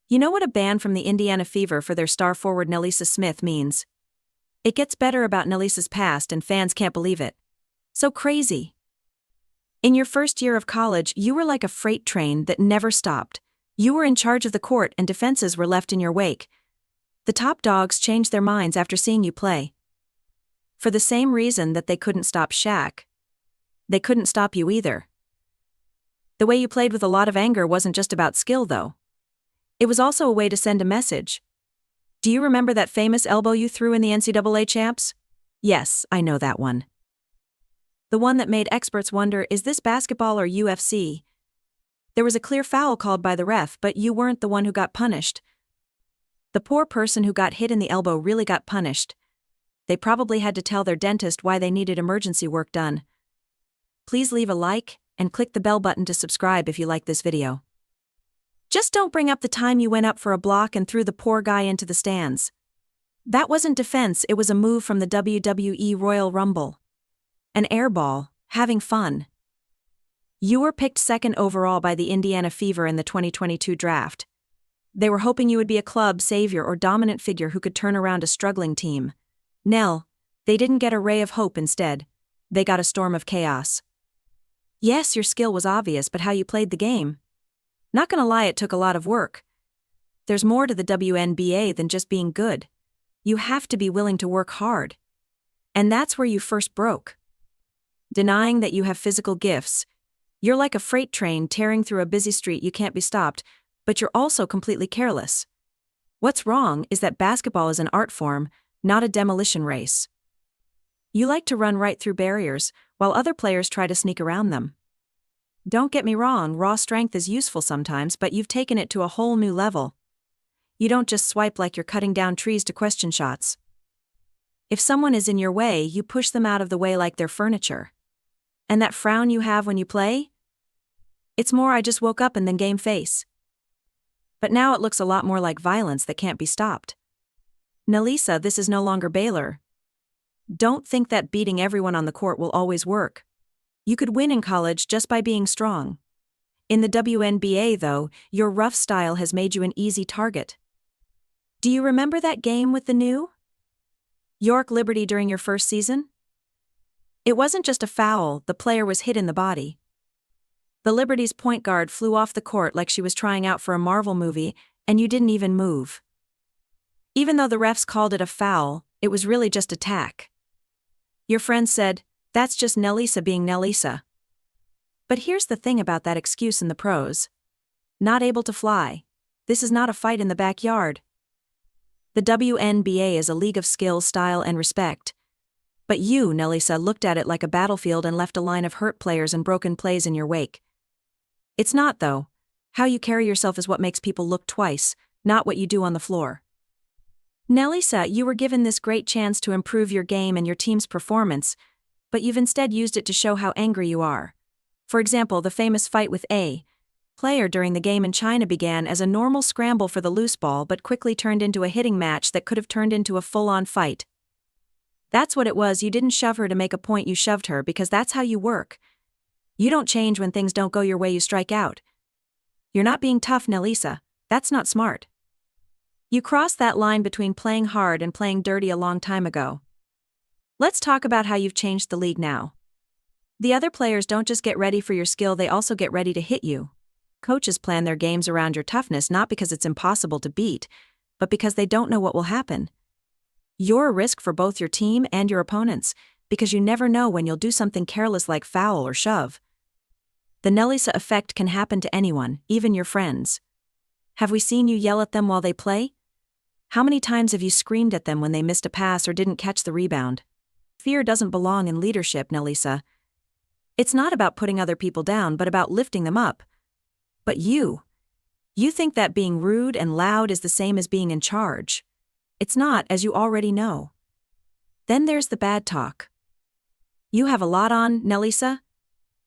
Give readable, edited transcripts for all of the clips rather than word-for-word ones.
You know what a ban from the Indiana Fever for their star forward Nalyssa Smith means? It gets better about Nalyssa's past and fans can't believe it. So crazy. In your first year of college, you were like a freight train that never stopped. You were in charge of the court and defenses were left in your wake. The top dogs changed their minds after seeing you play. For the same reason that they couldn't stop Shaq. They couldn't stop you either. The way you played with a lot of anger wasn't just about skill though. It was also a way to send a message. Do you remember that famous elbow you threw in the NCAA champs? Yes, I know that one. The one that made experts wonder, is this basketball or UFC? There was a clear foul called by the ref, but you weren't the one who got punished. The poor person who got hit in the elbow really got punished. They probably had to tell their dentist why they needed emergency work done. Please leave a like and click the bell button to subscribe if you like this video. Just don't bring up the time you went up for a block and threw the poor guy into the stands. That wasn't defense, it was a move from the WWE Royal Rumble. An air ball, having fun. You were picked second overall by the Indiana Fever in the 2022 draft. They were hoping you would be a club savior or dominant figure who could turn around a struggling team. Nell, they didn't get a ray of hope instead. They got a storm of chaos. Yes, your skill was obvious, but how you played the game? Not gonna lie, it took a lot of work. There's more to the WNBA than just being good. You have to be willing to work hard. And that's where you first broke. Denying that you have physical gifts. You're like a freight train tearing through a busy street, you can't be stopped, but you're also completely careless. What's wrong is that basketball is an art form, not a demolition race. You like to run right through barriers, while other players try to sneak around them. Don't get me wrong, raw strength is useful sometimes, but you've taken it to a whole new level. You don't just swipe like you're cutting down trees to question shots. If someone is in your way, you push them out of the way like they're furniture. And that frown you have when you play? It's more I just woke up and then game face. But now it looks a lot more like violence that can't be stopped. Nalyssa, this is no longer Baylor. Don't think that beating everyone on the court will always work. You could win in college just by being strong. In the WNBA, though, your rough style has made you an easy target. Do you remember that game with the New York Liberty during your first season? It wasn't just a foul, the player was hit in the body. The Liberty's point guard flew off the court like she was trying out for a Marvel movie, and you didn't even move. Even though the refs called it a foul, it was really just a tack. Your friends said, "That's just Nalyssa being Nalyssa." But here's the thing about that excuse in the pros. Not able to fly. This is not a fight in the backyard. The WNBA is a league of skill, style, and respect. But you, Nalyssa, looked at it like a battlefield and left a line of hurt players and broken plays in your wake. It's not, though. How you carry yourself is what makes people look twice, not what you do on the floor. Nalyssa, you were given this great chance to improve your game and your team's performance, but you've instead used it to show how angry you are. For example, the famous fight with a player during the game in China began as a normal scramble for the loose ball but quickly turned into a hitting match that could have turned into a full-on fight. That's what it was. You didn't shove her to make a point, you shoved her because that's how you work. You don't change when things don't go your way, you strike out. You're not being tough, Nalyssa. That's not smart. You crossed that line between playing hard and playing dirty a long time ago. Let's talk about how you've changed the league now. The other players don't just get ready for your skill, they also get ready to hit you. Coaches plan their games around your toughness not because it's impossible to beat, but because they don't know what will happen. You're a risk for both your team and your opponents, because you never know when you'll do something careless like foul or shove. The Nalyssa effect can happen to anyone, even your friends. Have we seen you yell at them while they play? How many times have you screamed at them when they missed a pass or didn't catch the rebound? Fear doesn't belong in leadership, Nalyssa. It's not about putting other people down, but about lifting them up. But you think that being rude and loud is the same as being in charge. It's not, as you already know. Then there's the bad talk. You have a lot on, Nalyssa.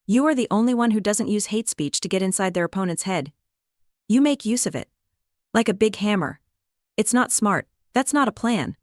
You are the only one who doesn't use hate speech to get inside their opponent's head. You make use of it. Like a big hammer. It's not smart, that's not a plan.